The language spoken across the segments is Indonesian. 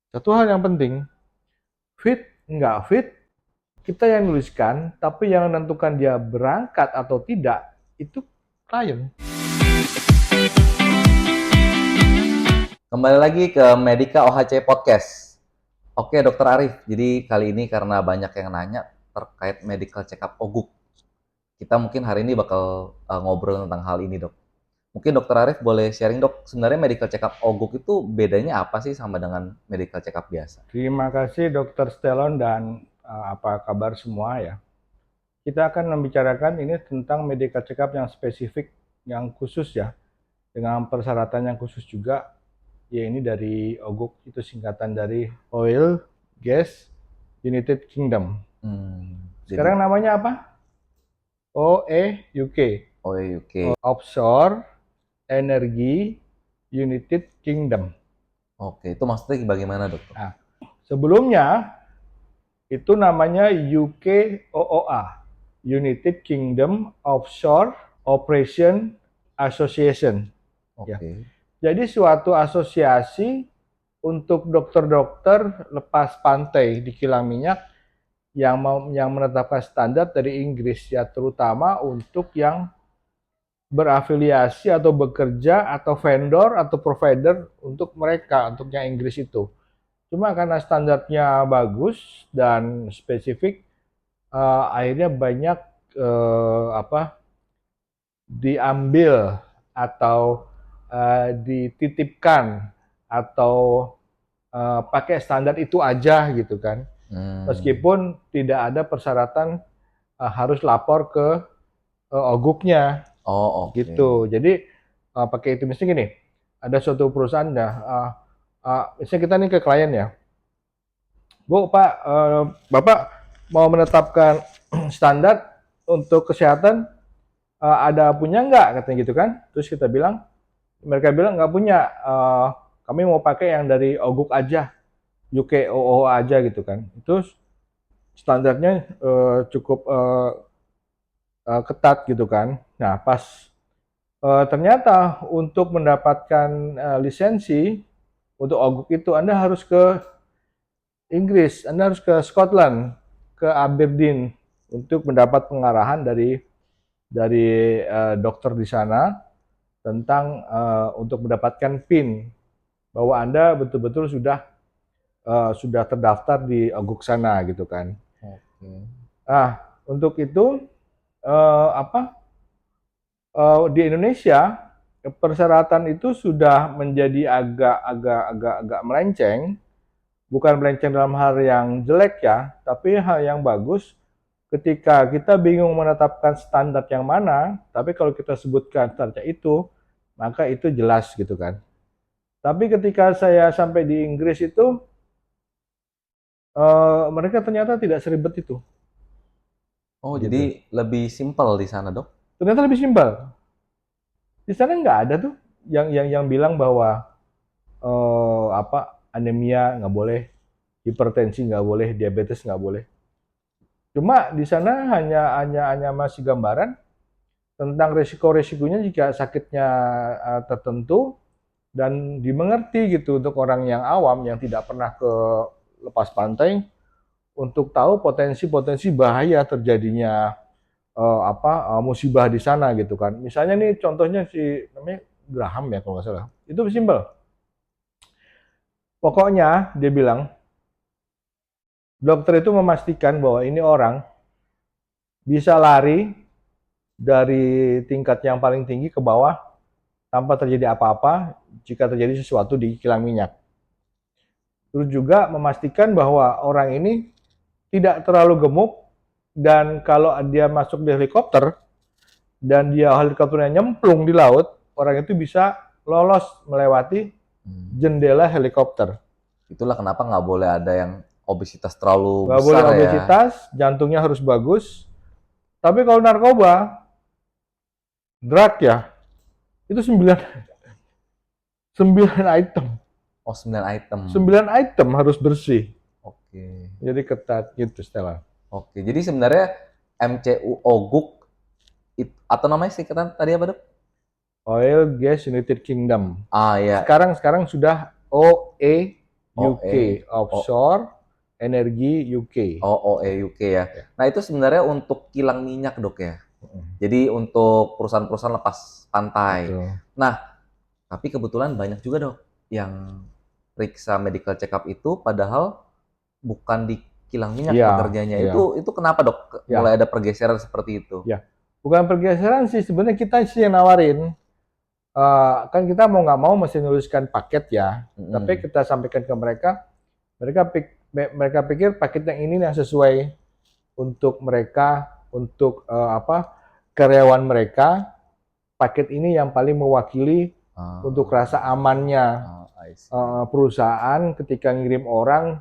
Satu hal yang penting, fit nggak fit, kita yang nuliskan, tapi yang menentukan dia berangkat atau tidak, itu klien. Kembali lagi ke Medika OHC Podcast. Oke, Dokter Arif. Jadi kali ini karena banyak yang nanya terkait medical check up OGUK. Kita mungkin hari ini bakal ngobrol tentang hal ini, Dok. Mungkin Dokter Arif boleh sharing, Dok. Sebenarnya medical check up OGUK itu bedanya apa sih sama dengan medical check up biasa? Terima kasih Dr. Stelon dan apa kabar semua ya. Kita akan membicarakan ini tentang medical check up yang spesifik, yang khusus ya, dengan persyaratan yang khusus juga. Ya ini dari OGUK, itu singkatan dari Oil, Gas, United Kingdom. Jadi Sekarang namanya apa? OEUK, OEUK. Offshore Energy United Kingdom. Oke, itu maksudnya bagaimana, Dokter? Nah, sebelumnya itu namanya UKOOA, United Kingdom Offshore Operation Association. Ya. Oke. Jadi suatu asosiasi untuk dokter-dokter lepas pantai di kilang minyak yang menetapkan standar dari Inggris ya, terutama untuk yang berafiliasi atau bekerja atau vendor atau provider untuk mereka, untuk yang Inggris itu. Cuma karena standarnya bagus dan spesifik, akhirnya banyak diambil atau dititipkan atau pakai standar itu aja gitu kan. Meskipun tidak ada persyaratan harus lapor ke OGUK-nya Oh, gitu. oke. Jadi pakai itu misalnya gini, ada suatu perusahaan ya, misalnya kita nih ke klien ya, Bu, Pak, Bapak mau menetapkan standar untuk kesehatan, ada punya nggak katanya gitu kan? Terus kita bilang, mereka bilang nggak punya, kami mau pakai yang dari OGUK aja, UKOO aja gitu kan. Itu standarnya cukup ketat gitu kan. Nah, pas ternyata untuk mendapatkan lisensi untuk OGUK itu Anda harus ke Inggris, Anda harus ke Scotland, ke Aberdeen untuk mendapat pengarahan dari dokter di sana tentang untuk mendapatkan PIN bahwa Anda betul-betul sudah terdaftar di OGUK sana gitu kan. Oke. Nah, untuk itu apa di Indonesia persyaratan itu sudah menjadi agak melenceng, bukan melenceng dalam hal yang jelek ya, tapi hal yang bagus ketika kita bingung menetapkan standar yang mana, tapi kalau kita sebutkan standar itu, maka itu jelas gitu kan. Tapi ketika saya sampai di Inggris itu, mereka ternyata tidak seribet itu, Oh, gitu. jadi lebih simpel di sana, Dok? Ternyata lebih simpel. Di sana nggak ada tuh yang bilang bahwa anemia nggak boleh, hipertensi nggak boleh, diabetes nggak boleh. Cuma di sana hanya masih gambaran tentang resiko-resikonya jika sakitnya tertentu dan dimengerti gitu untuk orang yang awam yang tidak pernah ke lepas pantai untuk tahu potensi-potensi bahaya terjadinya musibah di sana gitu kan. Misalnya nih contohnya si namanya Graham ya kalau nggak salah. Itu simpel. Pokoknya dia bilang dokter itu memastikan bahwa ini orang bisa lari dari tingkat yang paling tinggi ke bawah tanpa terjadi apa-apa jika terjadi sesuatu di kilang minyak. Terus juga memastikan bahwa orang ini tidak terlalu gemuk dan kalau dia masuk di helikopter dan dia helikopternya nyemplung di laut, orang itu bisa lolos melewati Hmm. jendela helikopter. Itulah kenapa nggak boleh ada yang obesitas terlalu Nggak boleh besar ya. obesitas, jantungnya harus bagus. Tapi kalau narkoba, drug ya, itu 9 item. Oh, 9 item. 9 item harus bersih. Oke. Jadi ketat gitu Stella. Oke. Jadi sebenarnya MCU OGUK atau namanya singkatan tadi apa, Dok? Oil Gas United Kingdom. Ah ya. Sekarang sudah OEUK. UK, offshore energi UK. OOE UK ya. Ya. Nah, itu sebenarnya untuk kilang minyak, Dok ya. Jadi untuk perusahaan-perusahaan lepas pantai. Betul. Nah, tapi kebetulan banyak juga, Dok, yang periksa medical check up itu padahal bukan di kilang minyak Iya, bekerjanya. iya. Itu kenapa, Dok? Ya. Mulai ada pergeseran seperti itu? Ya. Bukan pergeseran sih, sebenarnya kita sih yang nawarin. Kan kita mau nggak mau mesti nuliskan paket ya. Tapi kita sampaikan ke mereka, mereka pikir paket yang ini yang sesuai untuk mereka, untuk karyawan mereka. Paket ini yang paling mewakili untuk rasa amannya perusahaan ketika ngirim orang.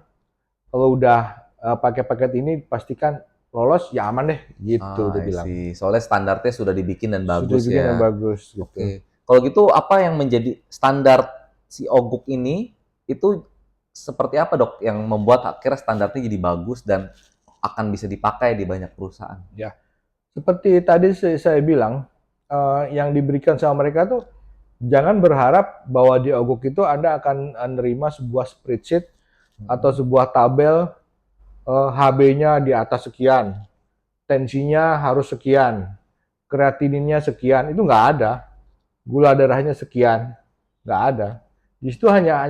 Kalau udah pakai paket ini pastikan lolos ya aman deh gitu dia bilang. Soalnya standarnya sudah dibikin dan bagus sudah dibikin ya. dan bagus gitu. Oke. Kalau gitu apa yang menjadi standar si Oguk ini itu seperti apa, Dok, yang membuat akhirnya standarnya jadi bagus dan akan bisa dipakai di banyak perusahaan? Ya. Seperti tadi saya bilang, yang diberikan sama mereka tuh jangan berharap bahwa di Oguk itu Anda akan menerima sebuah spreadsheet atau sebuah tabel HB-nya di atas sekian, tensinya harus sekian, kreatininnya sekian, itu nggak ada. Gula darahnya sekian, nggak ada. Di situ hanya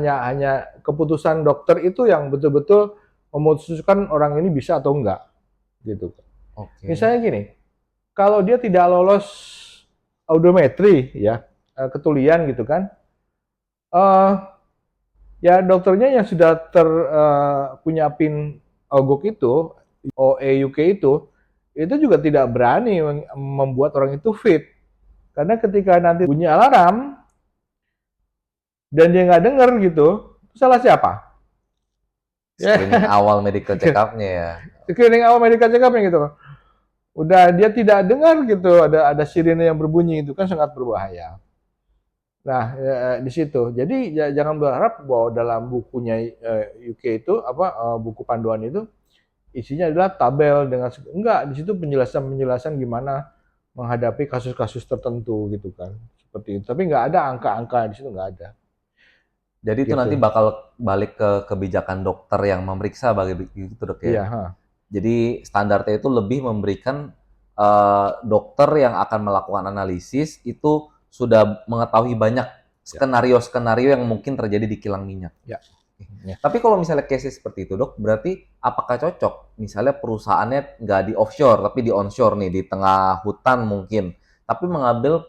keputusan dokter itu yang betul-betul memutuskan orang ini bisa atau enggak, gitu. Misalnya gini, kalau dia tidak lolos audiometri, ya ketulian gitu kan, ya dokternya yang sudah punya PIN Oguk itu, OEUK itu juga tidak berani membuat orang itu fit. Karena ketika nanti bunyi alarm dan dia nggak dengar gitu, salah siapa? Screening awal medical check up-nya ya. Screening awal medical check up-nya gitu. Udah dia tidak dengar gitu, ada sirine yang berbunyi, itu kan sangat berbahaya. Nah, di situ. Jadi jangan berharap bahwa dalam bukunya UK itu buku panduan itu isinya adalah tabel dengan enggak, di situ penjelasan gimana menghadapi kasus-kasus tertentu gitu kan. Seperti itu. Tapi nggak ada angka-angka di situ, nggak ada. Jadi itu nanti bakal balik ke kebijakan dokter yang memeriksa begitu, Dok ya. Iya, Jadi standarnya itu lebih memberikan dokter yang akan melakukan analisis itu sudah mengetahui banyak skenario-skenario yang mungkin terjadi di kilang minyak. Ya. Tapi kalau misalnya case seperti itu, Dok, berarti apakah cocok misalnya perusahaannya nggak di offshore tapi di onshore nih, di tengah hutan mungkin, tapi mengambil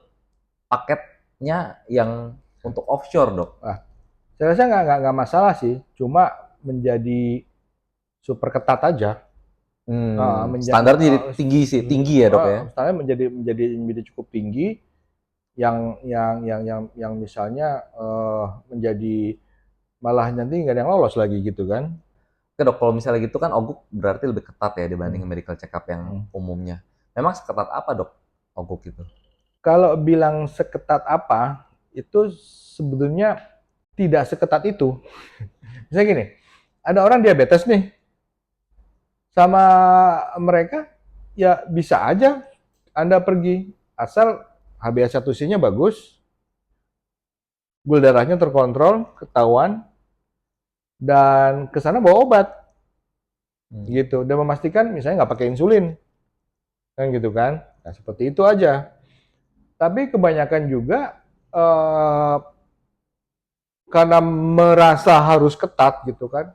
paketnya yang untuk offshore, Dok? Saya rasa nggak masalah sih, cuma menjadi super ketat aja. Standar jadi tinggi ya, Dok ya. Standar menjadi cukup tinggi, yang misalnya menjadi malah nanti nggak ada yang lolos lagi gitu kan. Oke, Dok, kalau misalnya gitu kan Oguk berarti lebih ketat ya dibanding medical check up yang umumnya. Memang seketat apa, Dok, Oguk itu? Kalau bilang seketat apa, itu sebetulnya tidak seketat itu. Misalnya gini, ada orang diabetes nih, sama mereka ya bisa aja Anda pergi, asal HbA1c-nya bagus, gula darahnya terkontrol, ketahuan, dan ke sana bawa obat, gitu, dan memastikan misalnya nggak pakai insulin, kan gitu kan. Nah, seperti itu aja. Tapi kebanyakan juga karena merasa harus ketat gitu kan,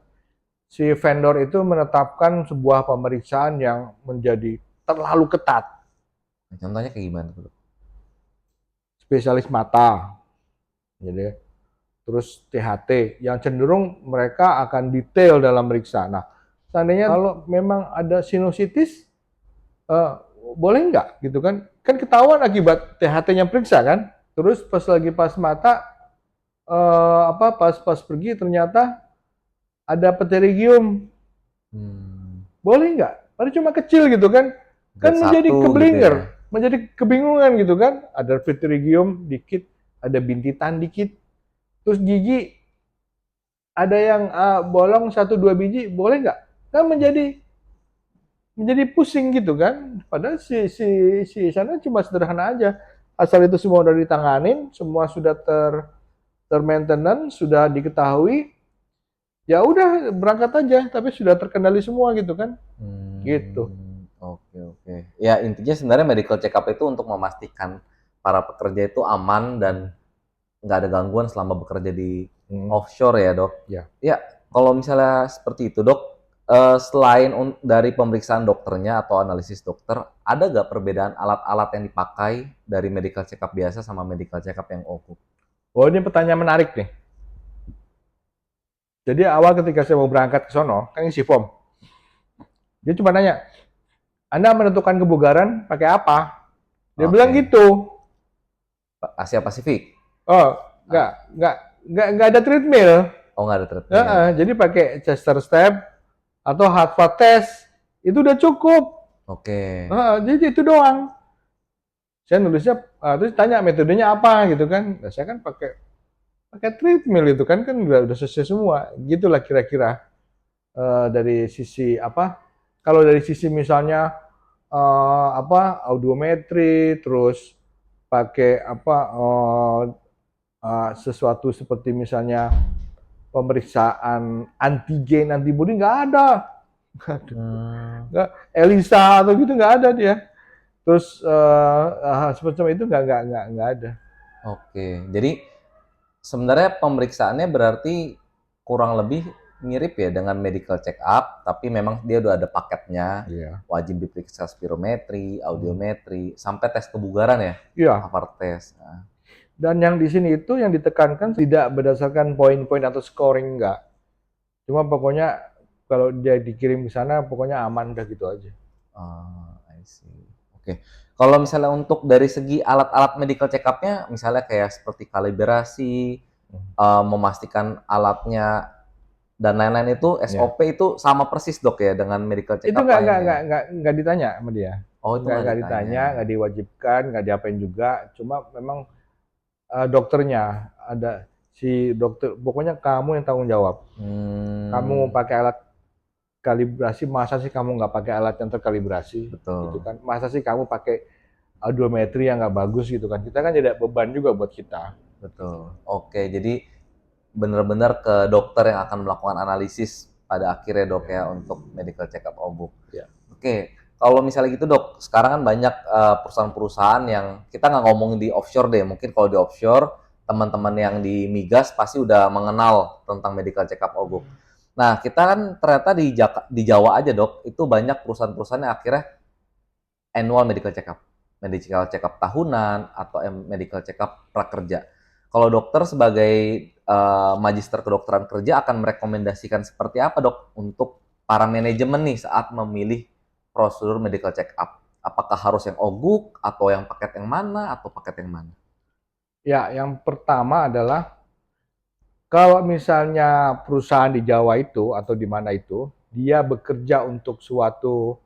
si vendor itu menetapkan sebuah pemeriksaan yang menjadi terlalu ketat. Contohnya kayak gimana, Dok? Spesialis mata, jadi terus THT, yang cenderung mereka akan detail dalam meriksa. Nah, seandainya kalau memang ada sinusitis, boleh nggak gitu kan? Kan ketahuan akibat THT-nya periksa kan? Terus pas mata, pas pergi ternyata ada pterygium. Boleh nggak? Padahal cuma kecil gitu kan? Kan menjadi keblinger, gitu ya? Menjadi kebingungan gitu kan? Ada pterygium dikit, ada bintitan dikit, terus gigi ada yang bolong 1-2 biji, boleh nggak? Kan menjadi pusing gitu kan? Padahal si sana cuma sederhana aja. Asal itu semua udah ditanganin, semua sudah termaintenance, sudah diketahui, Ya udah berangkat aja, tapi sudah terkendali semua gitu kan, gitu. Oke, oke. Ya intinya sebenarnya medical check up itu untuk memastikan para pekerja itu aman dan nggak ada gangguan selama bekerja di Hmm, offshore ya, Dok? ya. Ya, kalau misalnya seperti itu, Dok, selain dari pemeriksaan dokternya atau analisis dokter, ada nggak perbedaan alat-alat yang dipakai dari medical check up biasa sama medical check up yang OGUK? Oh ini pertanyaan menarik nih. Jadi awal ketika saya mau berangkat ke sono, kan isi form. Dia cuma nanya, Anda menentukan kebugaran pakai apa? Dia bilang Oke. gitu. Asia Pasifik? Oh, nggak, Ah, nggak, nggak ada treadmill. oh, nggak ada treadmill. Jadi pakai Chester step atau Harvard test itu udah cukup. Oke. Jadi itu doang. Saya nulisnya, terus tanya metodenya apa gitu kan. Nah, saya kan pakai pakai treadmill itu kan udah selesai semua. Gitulah kira-kira dari sisi apa? Kalau dari sisi misalnya audiometri, terus pakai sesuatu seperti misalnya pemeriksaan antigen, antibodi nggak ada. Hmm, Nggak, ELISA atau gitu nggak ada dia. Terus semacam itu nggak ada. oke. Jadi sebenarnya pemeriksaannya berarti kurang lebih mirip ya dengan medical check up, tapi memang dia udah ada paketnya, Iya. wajib diperiksa spirometri, Hmm. audiometri, sampai tes kebugaran ya, Iya. Harvard test. Nah, Dan yang di sini itu yang ditekankan tidak berdasarkan poin-poin atau scoring enggak. Cuma pokoknya kalau dia dikirim ke sana pokoknya aman udah gitu aja. I see. Oke. Kalau misalnya untuk dari segi alat-alat medical check up-nya, misalnya kayak seperti kalibrasi, Hmm. memastikan alatnya dan lain-lain itu Ya. SOP itu sama persis dok ya dengan medical check Itu up lainnya ya? nggak ditanya sama dia. Oh itu nggak Nggak ditanya. ditanya, nggak diwajibkan, nggak diapain juga. Cuma memang dokternya ada si dokter. Pokoknya kamu yang tanggung jawab. Kamu Hmm, pakai alat kalibrasi, masa sih kamu nggak pakai alat yang terkalibrasi gitu betul, kan? Masa sih kamu pakai audiometri yang nggak bagus gitu kan? Kita kan jadi beban juga buat kita. betul. Oke, jadi benar-benar ke dokter yang akan melakukan analisis pada akhirnya dok Ya, ya untuk medical check up obuk. ya. Oke, kalau misalnya gitu dok, sekarang kan banyak perusahaan-perusahaan yang kita nggak ngomongin di offshore deh, mungkin kalau di offshore teman-teman yang di migas pasti udah mengenal tentang medical check up obuk. Nah, kita kan ternyata di Jawa aja dok, itu banyak perusahaan-perusahaan yang akhirnya annual medical check up tahunan atau medical check up prakerja. Kalau dokter sebagai magister kedokteran kerja akan merekomendasikan seperti apa dok untuk para manajemen nih saat memilih prosedur medical check up? Apakah harus yang OGUK atau yang paket yang mana atau paket yang mana? Ya, yang pertama adalah kalau misalnya perusahaan di Jawa itu atau di mana itu, dia bekerja untuk suatu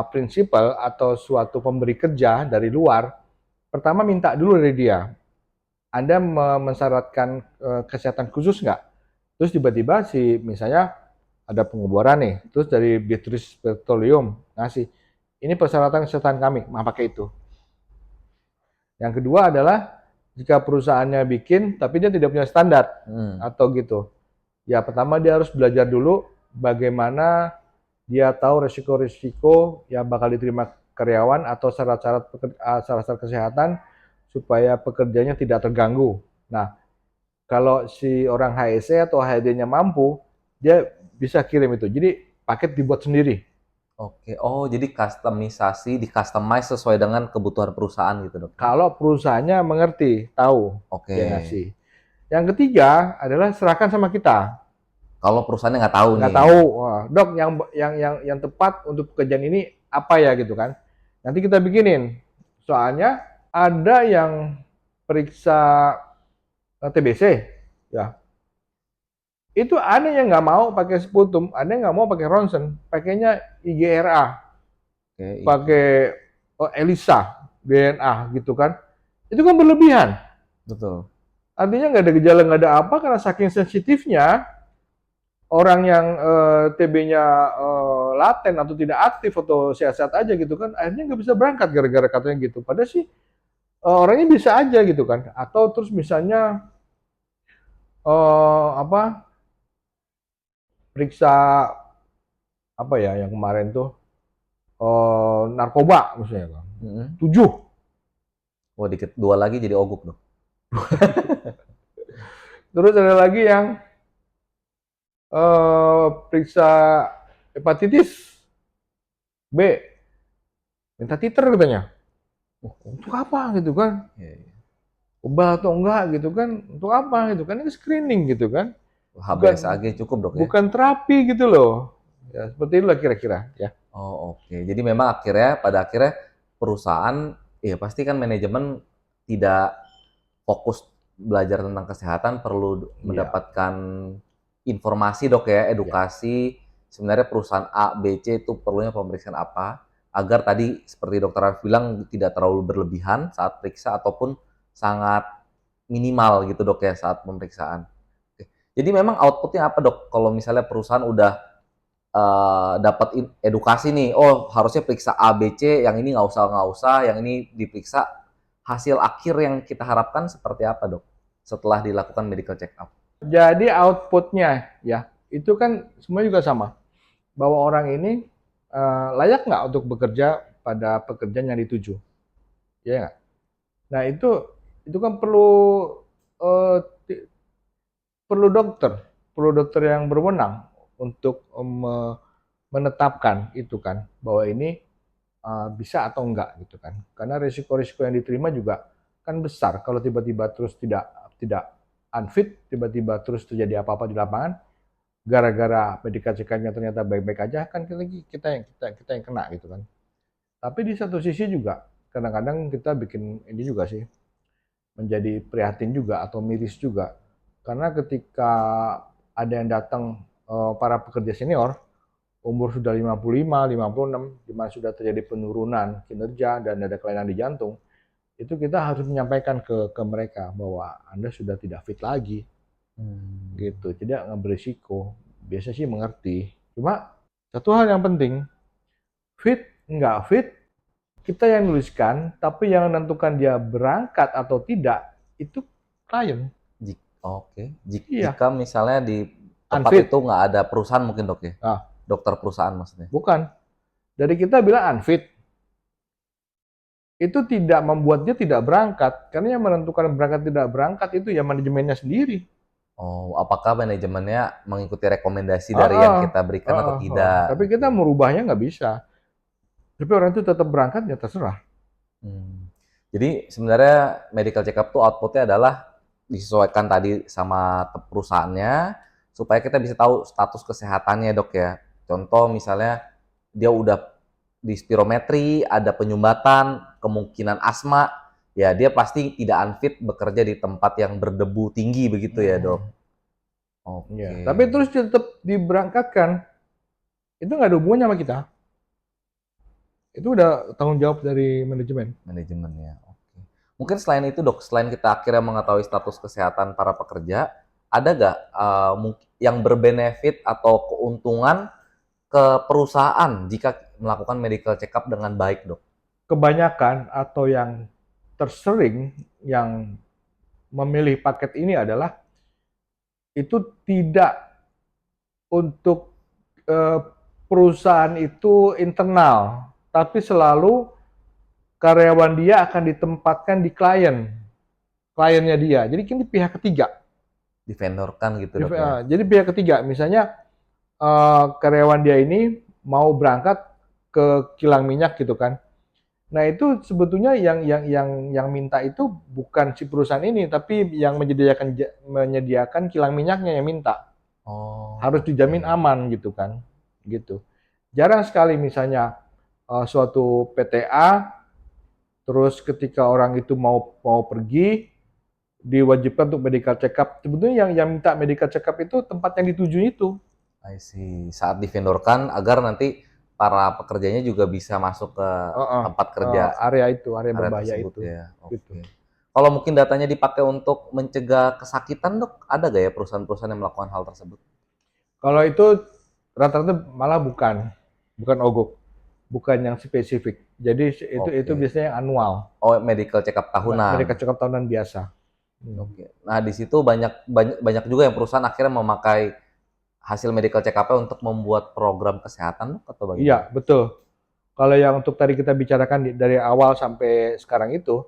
prinsipal atau suatu pemberi kerja dari luar, pertama minta dulu dari dia, Anda mensyaratkan kesehatan khusus nggak? Terus tiba-tiba si misalnya ada pengeboran nih, terus dari Beatrice Petroleum ngasih, ini persyaratan kesehatan kami, mah pakai itu. Yang kedua adalah jika perusahaannya bikin tapi dia tidak punya standar Hmm. atau gitu. Ya pertama dia harus belajar dulu bagaimana dia tahu resiko-resiko yang bakal diterima karyawan atau syarat-syarat kesehatan supaya pekerjanya tidak terganggu. Nah, kalau si orang HSE atau HRD-nya mampu, dia bisa kirim itu. Jadi paket dibuat sendiri. Oke, oh jadi customisasi, di customize sesuai dengan kebutuhan perusahaan gitu dok ya? Kalau perusahaannya mengerti, tahu Oke, dia ngasih. Yang ketiga adalah serahkan sama kita. kalau perusahaannya nggak tahu Nggak nih. tahu, wah, dok yang tepat untuk pekerjaan ini apa ya gitu kan? Nanti kita bikinin. Soalnya ada yang periksa TBC, ya itu ada yang nggak mau pakai sputum, ada yang nggak mau pakai ronsen, pakainya IGRA, Oke, pakai ELISA, DNA gitu kan. Itu kan berlebihan. betul. Artinya nggak ada gejala, nggak ada apa, karena saking sensitifnya, orang yang TB-nya laten atau tidak aktif atau sehat-sehat aja gitu kan, akhirnya nggak bisa berangkat gara-gara katanya gitu. Padahal sih orangnya bisa aja gitu kan. Atau terus misalnya apa periksa apa ya yang kemarin tuh narkoba misalnya kan. 7. Oh, dikit 2 lagi jadi oguk dong. Terus ada lagi yang periksa hepatitis B, minta titer katanya. Untuk apa gitu kan? Iya, iya. Obat atau enggak gitu kan? Untuk apa gitu kan? Ini screening gitu kan? Bukan HBsAg cukup dok ya? bukan terapi gitu loh. Ya, seperti itulah kira-kira ya. Oh oke. Jadi memang pada akhirnya perusahaan, ya pasti kan manajemen tidak fokus belajar tentang kesehatan, perlu Iya, mendapatkan informasi dok ya, iya. edukasi. Sebenarnya perusahaan A, B, C itu perlunya pemeriksaan apa, agar tadi seperti dokter Arif bilang tidak terlalu berlebihan saat periksa ataupun sangat minimal gitu dok ya saat pemeriksaan. Oke. Jadi memang outputnya apa dok? Kalau misalnya perusahaan udah dapat edukasi nih, oh harusnya periksa A, B, C, yang ini nggak usah, yang ini diperiksa. Hasil akhir yang kita harapkan seperti apa dok? Setelah dilakukan medical check up. Jadi outputnya ya itu kan semua juga sama. Bahwa orang ini layak nggak untuk bekerja pada pekerjaan yang dituju, ya nggak? Nah itu kan eh, perlu dokter yang berwenang untuk menetapkan itu kan bahwa ini bisa atau enggak gitu kan. Karena risiko-risiko yang diterima juga kan besar kalau tiba-tiba terus tidak unfit, tiba-tiba terus terjadi apa-apa di lapangan gara-gara medical check-up-nya ternyata baik-baik aja kan kita yang kena gitu kan. Tapi di satu sisi juga kadang-kadang kita bikin ini juga sih menjadi prihatin juga atau miris juga karena ketika ada yang datang para pekerja senior umur sudah 55, 56, di mana sudah terjadi penurunan kinerja dan ada kelainan di jantung, itu kita harus menyampaikan ke mereka bahwa Anda sudah tidak fit lagi, gitu. Tidak nggak berisiko. Biasa sih mengerti. Cuma satu hal yang penting, fit nggak fit, kita yang nuliskan, tapi yang menentukan dia berangkat atau tidak, itu klien. Oke. Iya, Jika misalnya di tempat unfit. itu nggak ada perusahaan mungkin dok ya? Nah, Dokter perusahaan maksudnya. bukan. Dari kita bilang unfit, itu tidak membuat dia tidak berangkat. Karena yang menentukan berangkat tidak berangkat itu ya manajemennya sendiri. Oh, apakah manajemennya mengikuti rekomendasi dari yang kita berikan atau tidak? Tapi Gitu kita ya? merubahnya nggak bisa. Tapi orang itu tetap berangkat ya terserah. Hmm. Jadi sebenarnya medical check up tuh outputnya adalah disesuaikan tadi sama perusahaannya supaya kita bisa tahu status kesehatannya dok ya. Contoh misalnya dia udah di spirometri, ada penyumbatan, kemungkinan asma, ya dia pasti tidak unfit bekerja di tempat yang berdebu tinggi begitu ya dok. Ya. Oke, Tapi terus tetap diberangkatkan. Itu nggak ada hubungannya sama kita. Itu udah tanggung jawab dari manajemen. manajemennya. Oke. Mungkin selain itu dok, selain kita akhirnya mengetahui status kesehatan para pekerja, ada nggak yang berbenefit atau keuntungan ke perusahaan jika melakukan medical check up dengan baik, dok? Kebanyakan atau yang tersering yang memilih paket ini adalah itu tidak untuk eh, perusahaan itu internal, tapi selalu karyawan dia akan ditempatkan di kliennya dia. Jadi ini pihak ketiga. Divendorkan gitu, dok ya? Jadi pihak ketiga, misalnya karyawan dia ini mau berangkat ke kilang minyak gitu kan. Nah itu sebetulnya yang minta itu bukan si perusahaan ini, tapi yang menyediakan kilang minyaknya yang minta. Oh, Harus dijamin oke. aman gitu kan, gitu. Jarang sekali misalnya suatu PTA, terus ketika orang itu mau mau pergi diwajibkan untuk medical check up. Sebetulnya yang minta medical check up itu tempat yang dituju itu. I see. Saat divendorkan agar nanti para pekerjanya juga bisa masuk ke tempat kerja Area itu, area area berbahaya tersebut itu, ya. gitu. Oke. Kalau mungkin datanya dipakai untuk mencegah kesakitan, dok, ada gak ya perusahaan-perusahaan yang melakukan hal tersebut? Kalau itu rata-rata malah bukan ogok, bukan yang spesifik. Jadi itu Oke. biasanya yang annual, Oh, medical check up mereka tahunan. cekap tahunan biasa. Oke. Nah, di situ banyak banyak banyak juga yang perusahaan akhirnya memakai hasil medical check up untuk membuat program kesehatan, Dok, atau bagaimana? Iya, betul. Kalau yang untuk tadi kita bicarakan dari awal sampai sekarang itu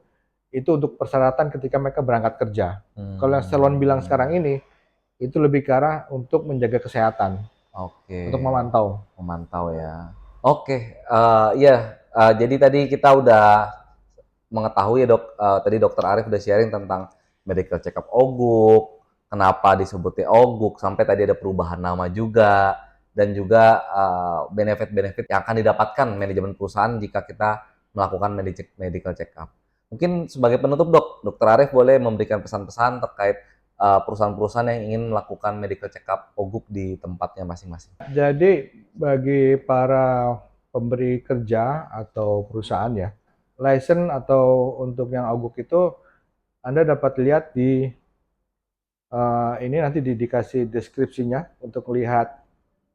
untuk persyaratan ketika mereka berangkat kerja. Kalau yang Stallone bilang sekarang ini, itu lebih ke arah untuk menjaga kesehatan, Oke, untuk memantau. memantau ya. Oke, iya, jadi tadi kita udah mengetahui ya, Dok, tadi Dokter Arif udah sharing tentang medical check up OGUK, kenapa disebutnya OGUK, sampai tadi ada perubahan nama juga, dan juga benefit-benefit yang akan didapatkan manajemen perusahaan jika kita melakukan medical check up. Mungkin sebagai penutup, Dok, Dokter Arif boleh memberikan pesan-pesan terkait perusahaan-perusahaan yang ingin melakukan medical check up OGUK di tempatnya masing-masing. Jadi bagi para pemberi kerja atau perusahaan ya, license atau untuk yang OGUK itu Anda dapat lihat di ini nanti dikasih deskripsinya untuk lihat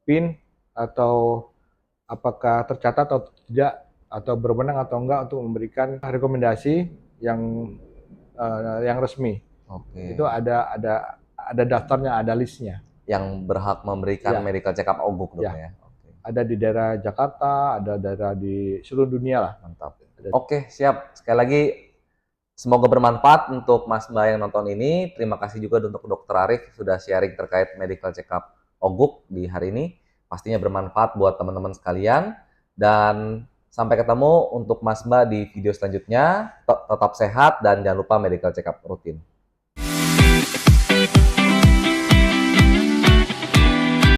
PIN atau apakah tercatat atau tidak, atau berwenang atau enggak untuk memberikan rekomendasi yang resmi. Oke. Itu ada daftarnya, ada listnya. Yang berhak memberikan Ya, medical check up OGUK, Dok, ya. ya. Oke. Ada di daerah Jakarta, ada daerah di seluruh dunia lah. Mantap. Oke, siap. Sekali lagi, semoga bermanfaat untuk Mas Mbak yang nonton ini. Terima kasih juga untuk Dokter Arif sudah sharing terkait medical check up OGUK di hari ini. Pastinya bermanfaat buat teman-teman sekalian. Dan sampai ketemu untuk Mas Mbak di video selanjutnya. Tetap sehat dan jangan lupa medical check up rutin.